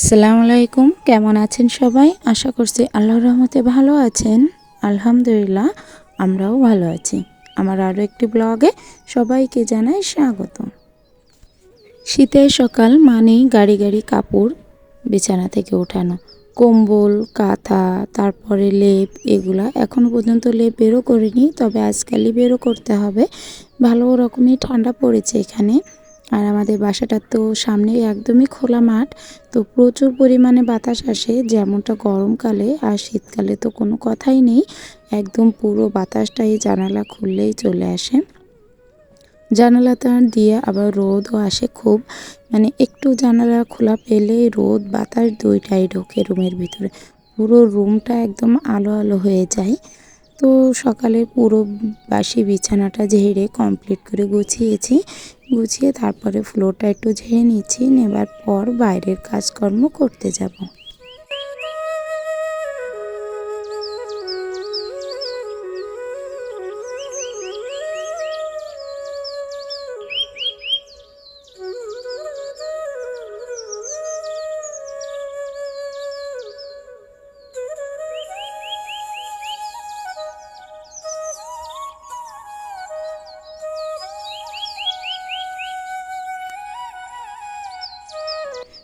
আসসালামু আলাইকুম, কেমন আছেন সবাই? আশা করছি আল্লাহর রহমতে ভালো আছেন। আলহামদুলিল্লাহ, আমরাও ভালো আছি। আমার আরও একটি ব্লগে সবাইকে জানাই স্বাগত। শীতের সকাল মানেই গাড়ি গাড়ি কাপড় বিছানা থেকে ওঠানো, কম্বল, কাঁথা, তারপরে লেপ, এগুলা এখনও পর্যন্ত লেপ বেরো করিনি, তবে আজকালই বেরো করতে হবে। ভালো রকমই ঠান্ডা পড়েছে এখানে। আর আমাদের বাসাটার তো সামনে একদমই খোলা মাঠ, তো প্রচুর পরিমাণে বাতাস আসে, যেমনটা গরমকালে। আর শীতকালে তো কোনো কথাই নেই, একদম পুরো বাতাসটাই জানালা খুললেই চলে আসে। জানালাটা দিয়ে আবার রোদও আসে খুব, মানে একটু জানালা খোলা পেলেই রোদ বাতাস দুইটাই ঢোকে রুমের ভিতরে, পুরো রুমটা একদম আলো আলো হয়ে যায়। তো সকালে পুরো বাসি বিছানাটা ঝেড়ে কমপ্লিট করে গুছিয়ে তারপরে ফ্লোরটা একটু ঝেড়ে নিচ্ছি। নেবার পর বাইরের কাজকর্ম করতে যাব।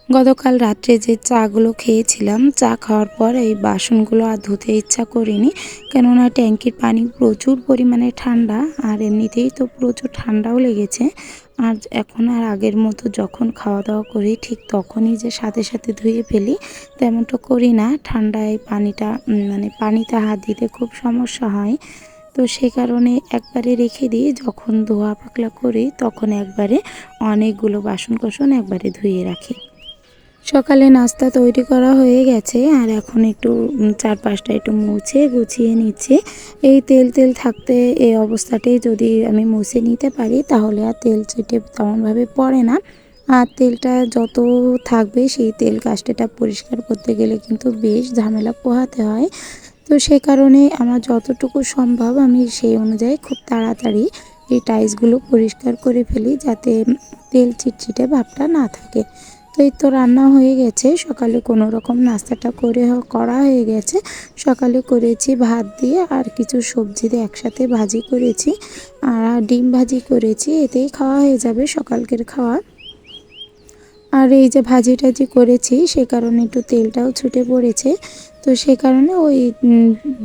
গতকাল রাত্রে যে চাগুলো খেয়েছিলাম, চা খাওয়ার পর এই বাসনগুলো আর ধুতে ইচ্ছা করিনি, কেননা ট্যাঙ্কির পানি প্রচুর পরিমাণে ঠান্ডা, আর এমনিতেই তো প্রচুর ঠান্ডাও লেগেছে। আর এখন আর আগের মতো যখন খাওয়া দাওয়া করি ঠিক তখনই যে সাথে সাথে ধুয়ে ফেলি তেমনটা করি না। ঠান্ডায় পানিটা মানে পানিতে হাত দিতে খুব সমস্যা হয়, তো সে কারণে একবারে রেখে দিই। যখন ধোয়া পাকলা করি তখন একবারে অনেকগুলো বাসন কোসন একবারে ধুয়ে রাখি। সকালে নাস্তা তৈরি করা হয়ে গেছে, আর এখন একটু চারপাশটা একটু মুছে গুছিয়ে নিচ্ছি। এই তেল তেল থাকতে এই অবস্থাতেই যদি আমি মুছে নিতে পারি তাহলে আর তেল ছিটে তেমনভাবে পড়ে না। আর তেলটা যত থাকবে সেই তেল কাস্টেটা পরিষ্কার করতে গেলে কিন্তু বেশ ঝামেলা পোহাতে হয়। তো সে কারণে আমার যতটুকু সম্ভব আমি সেই অনুযায়ী খুব তাড়াতাড়ি এই টাইলসগুলো পরিষ্কার করে ফেলি, যাতে তেল চিটচিটে ভাবটা না থাকে। তো এই তো রান্না হয়ে গেছে, সকালে কোনো রকম নাস্তাটা করা হয়ে গেছে। সকালে করেছি ভাত দিয়ে আর কিছু সবজি দিয়ে একসাথে ভাজি করেছি, আর ডিম ভাজি করেছি, এতেই খাওয়া হয়ে যাবে সকালকের খাওয়া। আর এই যে ভাজি টাজি করেছি সে কারণে একটু তেলটাও ছুটে পড়েছে, তো সে কারণে ওই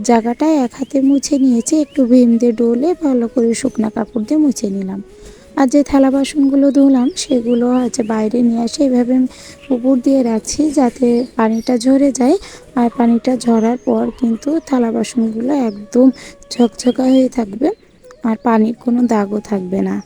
জায়গাটায় এক হাতে মুছে নিয়েছি, একটু ভিম দিয়ে ডলে ভালো করে শুকনা কাপড় দিয়ে মুছে নিলাম। আর যে থালা বাসনগুলো ধুলাম সেগুলো হচ্ছে বাইরে নিয়ে এসে এভাবে উপর দিয়ে রাখছি যাতে পানিটা ঝরে যায়। আর পানিটা ঝরার পর কিন্তু থালা বাসনগুলো একদম ঝকঝকা হয়ে থাকবে, আর পানির কোনো দাগও থাকবে না।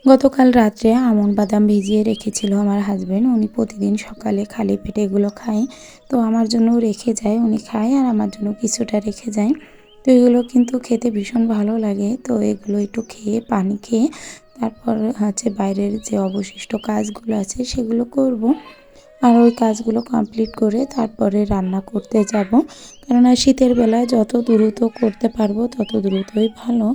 গতকাল রাত্রে আমন্ড বাদাম ভিজিয়ে রেখেছিল আমার হাজব্যান্ড। উনি প্রতিদিন সকালে খালি পেটে এগুলো খায়, তো আমার জন্যও রেখে যায়, উনি খায় আর আমার জন্য কিছুটা রেখে যায়। তো এগুলো কিন্তু খেতে ভীষণ ভালো লাগে। তো এগুলো একটু খেয়ে পানি খেয়ে তারপর হচ্ছে বাইরের যে অবশিষ্ট কাজগুলো আছে সেগুলো করব। আর ওই কাজগুলো কমপ্লিট করে তারপরে রান্না করতে যাব, কেননা শীতের বেলায় যত দ্রুত করতে পারবো তত দ্রুতই ভালো।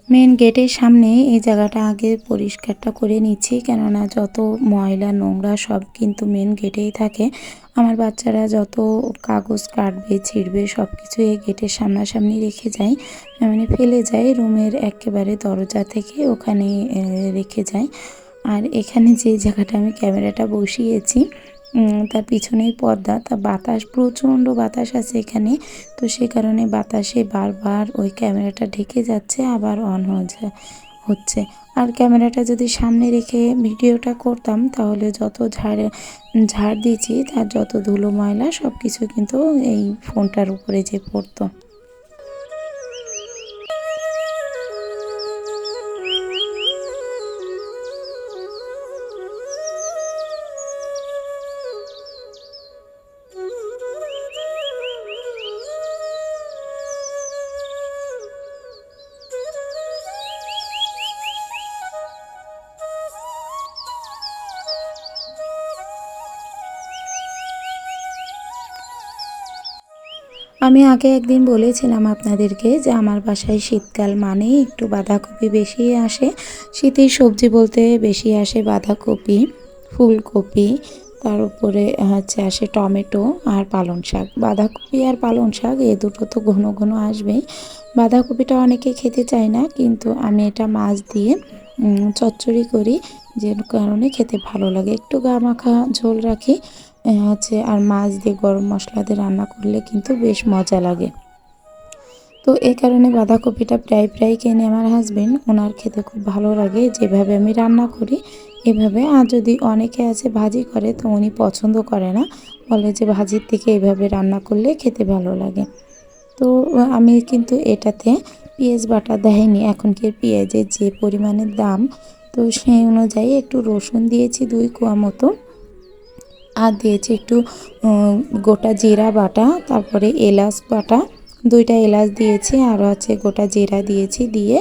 মেন গেটের সামনে এই জায়গাটা আগে পরিষ্কারটা করে নিচ্ছি, কেননা যত ময়লা নোংরা সব কিন্তু মেন গেটেই থাকে। আমার বাচ্চারা যত কাগজ কাটবে ছিঁড়বে সব কিছু এই গেটের সামনাসামনি রেখে যায়, মানে ফেলে যায় রুমের একেবারে দরজা থেকে ওখানে রেখে যায়। আর এখানে যে জায়গাটা আমি ক্যামেরাটা বসিয়েছি তার পিছনেই পর্দা, তা বাতাস প্রচণ্ড বাতাস আছে এখানে, তো সে কারণে বাতাসে বারবার ওই ক্যামেরাটা ঢেকে যাচ্ছে আবার অন হচ্ছে। আর ক্যামেরাটা যদি সামনে রেখে ভিডিওটা করতাম তাহলে যত ঝাড় দিয়েছি তার যত ধুলো ময়লা সব কিছু কিন্তু এই ফোনটার উপরে যে পড়তো। আমি আগে একদিন বলেছিলাম আপনাদেরকে যে আমার বাসায় শীতকাল মানেই একটু বাঁধাকপি বেশি আসে। শীতের সবজি বলতে বেশি আসে বাঁধাকপি, ফুলকপি, তার উপরে হচ্ছে আসে টমেটো আর পালং শাক। বাঁধাকপি আর পালং শাক এ দুটো তো ঘন ঘন আসবেই। বাঁধাকপিটা অনেকে খেতে চায় না, কিন্তু আমি এটা মাছ দিয়ে চচ্চড়ি করি, যে কারণে খেতে ভালো লাগে। একটু গা মাখা ঝোল রাখি হচ্ছে, আর মাছ দিয়ে গরম মশলা দিয়ে রান্না করলে কিন্তু বেশ মজা লাগে। তো এই কারণে বাঁধাকপিটা প্রায় প্রায় কেনে আমার হাজবেন্ড, ওনার খেতে খুব ভালো লাগে যেভাবে আমি রান্না করি এভাবে। আর যদি অনেকে আছে ভাজি করে, তো উনি পছন্দ করে না, বলে যে ভাজির থেকে এভাবে রান্না করলে খেতে ভালো লাগে। তো আমি কিন্তু এটাতে পেঁয়াজ বাটা দেয়নি। এখনকার পেঁয়াজের যে পরিমাণের দাম, তো সেই অনুযায়ী একটু রসুন দিয়েছি 2 কোয়া মতো, আর দিয়েছি একটু গোটা জিরা বাটা, তারপরে এলাচ বাটা, 2টা এলাচ দিয়েছি, আর হচ্ছে গোটা জিরা দিয়েছি, দিয়ে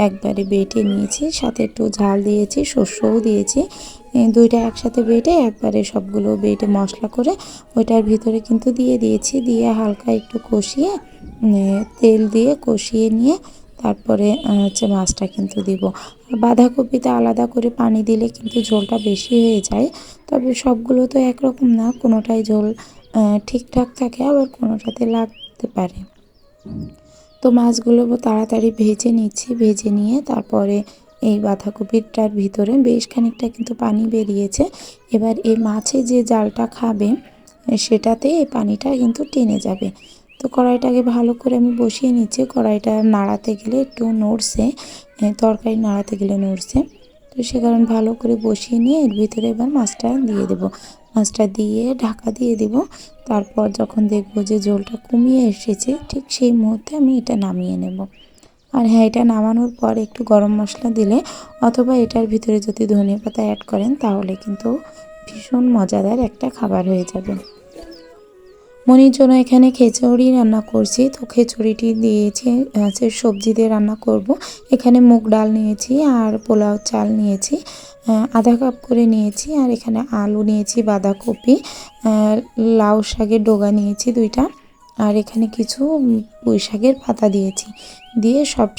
একবারে বেটে নিয়েছি। সাথে একটু ঝাল দিয়েছি, শস্যও দিয়েছি। 2টা একসাথে বেটে একবারে সবগুলো বেটে মশলা করে ওইটার ভিতরে কিন্তু দিয়ে দিয়েছি। দিয়ে হালকা একটু কষিয়ে তেল দিয়ে কষিয়ে নিয়ে তারপরে হচ্ছে মাছটা কিন্তু দিব। আর বাঁধাকপিতে আলাদা করে পানি দিলে কিন্তু ঝোলটা বেশি হয়ে যায়। তবে সবগুলো তো একরকম না, কোনোটাই ঝোল ঠিকঠাক থাকে, আবার কোনোটাতে লাগতে পারে। তো মাছগুলো তাড়াতাড়ি ভেজে নিচ্ছি, ভেজে নিয়ে তারপরে এই বাঁধাকপিটার ভিতরে বেশ খানিকটা কিন্তু পানি বেরিয়েছে। এবার এই মাছে যে জালটা খাবে সেটাতে এই পানিটা কিন্তু টেনে যাবে। তো কড়াইটাকে ভালো করে আমি বসিয়ে নিচ্ছি। কড়াইটা নাড়াতে গেলে একটু নড়ছে, তরকারি নাড়াতে গেলে নড়ছে। তো সে কারণে ভালো করে বসিয়ে নিয়ে এর ভিতরে এবার মাছটা দিয়ে দেব। মাছটা দিয়ে ঢাকা দিয়ে দেব। তারপর যখন দেখব যে ঝোলটা কমিয়ে এসেছে, ঠিক সেই মুহূর্তে আমি এটা নামিয়ে নেব। আর হ্যাঁ, এটা নামানোর পর একটু গরম মশলা দিলে, অথবা এটার ভিতরে যদি ধনেপাতা অ্যাড করেন, তাহলে কিন্তু ভীষণ মজাদার একটা খাবার হয়ে যাবে। মনির জন্য এখানে খিচুড়ি রান্না করছি। তো খিচুড়িটি দিয়েছি হচ্ছে সবজি দিয়ে রান্না করব। এখানে মুগ ডাল নিয়েছি আর পোলাও চাল নিয়েছি, আধা কাপ করে নিয়েছি। আর এখানে আলু নিয়েছি, বাঁধাকপি, লাউ শাকের ডগা নিয়েছি 2টা, আর এখানে কিছু পুঁই শাকের পাতা দিয়েছি। দিয়ে সব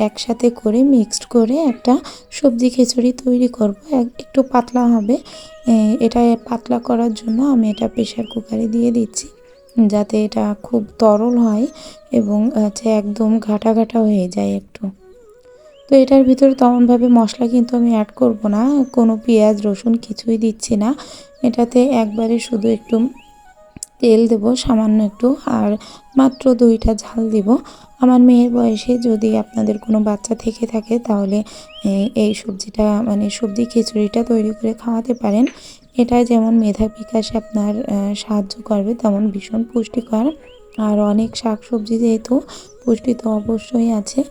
একসাথে করে মিক্সড করে একটা সবজি খিচুড়ি তৈরি করব। একটু পাতলা হবে। এটা পাতলা করার জন্য আমি এটা প্রেশার কুকারে দিয়ে দিচ্ছি, যাতে এটা খুব তরল হয় এবং হচ্ছে একদম ঘাটা ঘাটা হয়ে যায় একটু। তো এটার ভিতরে তেমনভাবে মশলা কিন্তু আমি অ্যাড করব না, কোনো পেঁয়াজ রসুন কিছুই দিচ্ছি না। এটাতে একবারে শুধু একটু তেল দেব সামান্য একটু, আর মাত্র 2টা ঝাল দিব। আমার মেয়ের বয়সে যদি আপনাদের কোনো বাচ্চা থেকে থাকে, তাহলে এই সবজিটা মানে সবজি খিচুড়িটা তৈরি করে খাওয়াতে পারেন। এটা যেমন মেধা বিকাশে আপনার সাহায্য করবে, তেমন ভীষণ পুষ্টিকর। আর অনেক শাক সবজি যেহেতু, পুষ্টি তো অবশ্যই আছে।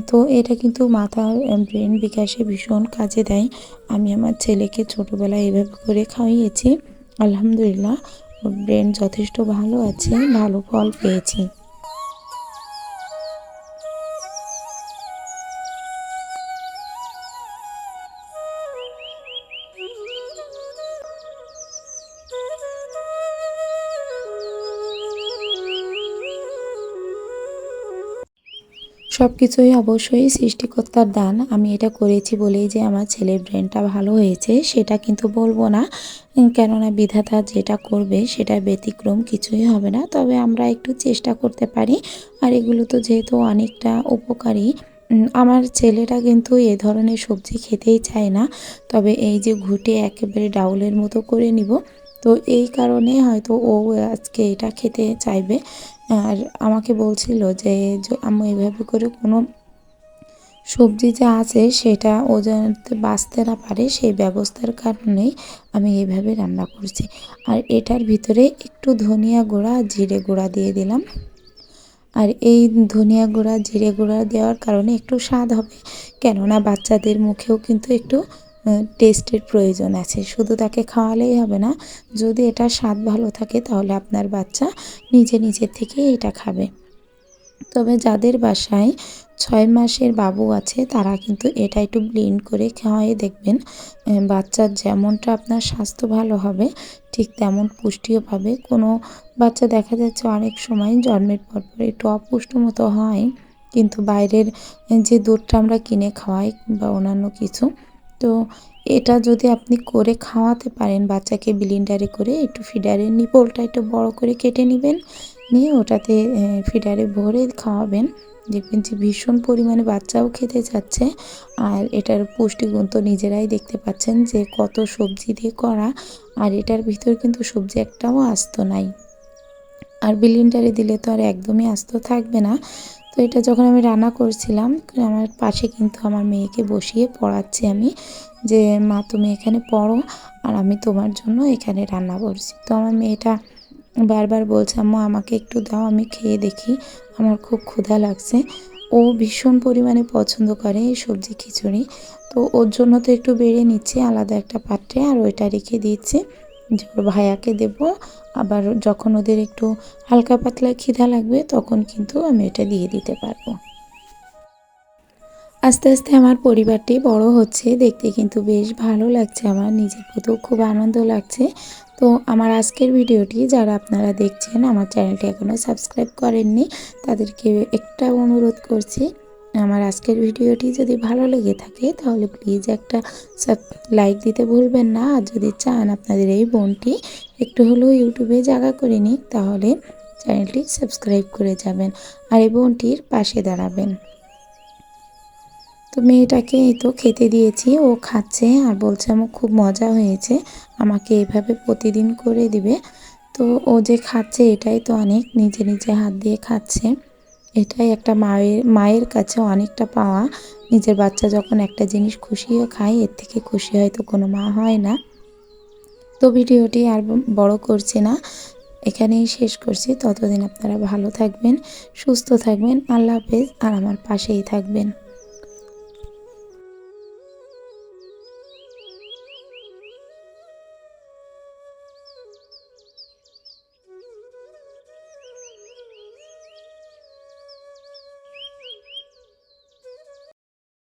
তো এটা কিন্তু মাথার ব্রেন বিকাশে ভীষণ কাজে দেয়। আমি আমার ছেলেকে ছোটোবেলায় এভাবে করে খাইয়েছি, আলহামদুলিল্লাহ ওর ব্রেন যথেষ্ট ভালো আছে, ভালো ফল পেয়েছি। সব কিছুই অবশ্যই সৃষ্টিকর্তার দান। আমি এটা করেছি বলেই যে আমার ছেলের ব্রেনটা ভালো হয়েছে সেটা কিন্তু বলবো না, কেননা বিধাতা যেটা করবে সেটা ব্যতিক্রম কিছুই হবে না। তবে আমরা একটু চেষ্টা করতে পারি। আর এগুলো তো যেহেতু অনেকটা উপকারী, আমার ছেলেটা কিন্তু এ ধরনের সবজি খেতেই চায় না। তবে এই যে ঘুটে একেবারে ডাউলের মতো করে নিব, তো এই কারণে হয়তো ও আজকে এটা খেতে চাইবে। আর আমাকে বলছিল যে আম্মু এভাবে করে কোনো সবজি যা আছে সেটা ও যাতে বাঁচতে না পারে, সেই ব্যবস্থার কারণেই আমি এইভাবে রান্না করছি। আর এটার ভিতরে একটু ধনিয়া গুঁড়া জিরে গুঁড়া দিয়ে দিলাম। আর এই ধনিয়া গুঁড়া জিরে গুঁড়া দেওয়ার কারণে একটু স্বাদ হবে, কেননা বাচ্চাদের মুখেও কিন্তু একটু টেস্টের প্রয়োজন আছে। শুধু তাকে খাওয়ালেই হবে না, যদি এটা স্বাদ ভালো থাকে তাহলে আপনার বাচ্চা নিজে নিজের থেকে এটা খাবে। তবে যাদের বাসায় 6 মাসের বাবু আছে তারা কিন্তু এটা একটু ব্লেন্ড করে খাওয়াই দেখবেন। বাচ্চার যেমনটা আপনার স্বাস্থ্য ভালো হবে ঠিক তেমন পুষ্টিও পাবে। কোনো বাচ্চা দেখা যাচ্ছে অনেক সময় জন্মের পর একটু অপুষ্ট মতো হয়, কিন্তু বাইরের যে দুধটা আমরা কিনে খাওয়াই বা অন্যান্য কিছু, তো এটা যদি আপনি করে খাওয়াতে পারেন বাচ্চাকে ব্লেন্ডারে করে, একটু ফিডারের নিপলটা একটু বড় করে কেটে নেবেন, নিয়ে ওটাতে ফিডারে ভরে খাওয়াবেন। দেখবেন যে ভীষণ পরিমাণে বাচ্চাও খেতে চাচ্ছে। আর এটার পুষ্টিগুণ তো নিজেরাই দেখতে পাচ্ছেন যে কত সবজি দিয়ে করা, আর এটার ভিতর কিন্তু সবজি একটাও আস্ত নাই। আর ব্লেন্ডারে দিলে তো আর একদমই আস্ত থাকবে না। তো এটা যখন আমি রান্না করছিলাম, আমার পাশে কিন্তু আমার মেয়েকে বসিয়ে পড়াচ্ছি আমি, যে মা তুমি এখানে পড়ো আর আমি তোমার জন্য এখানে রান্না করছি। তো আমার মেয়েটা বারবার বলছে আম্মু আমাকে একটু দাও, আমি খেয়ে দেখি, আমার খুব ক্ষুধা লাগছে। ও ভীষণ পরিমাণে পছন্দ করে এই সবজি খিচুড়ি। তো ওর জন্য তো একটু বেড়ে নিচ্ছি আলাদা একটা পাত্রে, আর ওইটা রেখে দিচ্ছি যে ওর ভাইয়াকে দেবো। আবার যখন ওদের একটু হালকা পাতলা খিদা লাগবে তখন কিন্তু আমি এটা দিয়ে দিতে পারবো। আস্তে আস্তে আমার পরিবারটি বড় হচ্ছে, দেখতে কিন্তু বেশ ভালো লাগছে, আমার নিজের প্রতিও খুব আনন্দ লাগছে। তো আমার আজকের ভিডিওটি যারা আপনারা দেখছেন, আমার চ্যানেলটি এখনও সাবস্ক্রাইব করেননি, তাদেরকে একটা অনুরোধ করছি, আমার আজকের ভিডিওটি যদি ভালো লেগে থাকে তাহলে প্লিজ একটা লাইক দিতে ভুলবেন না। আর যদি চান আপনাদের এই বোনটি একটু হলেও ইউটিউবে জায়গা করে নিক, তাহলে চ্যানেলটি সাবস্ক্রাইব করে যাবেন আর এই বোনটির পাশে দাঁড়াবেন। তো মেয়েটাকে এই তো খেতে দিয়েছি, ও খাচ্ছে আর বলছে আমার খুব মজা হয়েছে, আমাকে এভাবে প্রতিদিন করে দিবে। তো ও যে খাচ্ছে এটাই তো অনেক, নিজে নিজে হাত দিয়ে খাচ্ছে, এটাই একটা মায়ের কাছে অনেকটা পাওয়া। নিজের বাচ্চা যখন একটা জিনিস খুশিও খায়, এর থেকে খুশি হয়তো কোনো মা হয় না। তো ভিডিওটি আর বড় করছি না, এখানেই শেষ করছি। ততদিন আপনারা ভালো থাকবেন, সুস্থ থাকবেন, আল্লাহ হাফেজ, আর আমার পাশেই থাকবেন।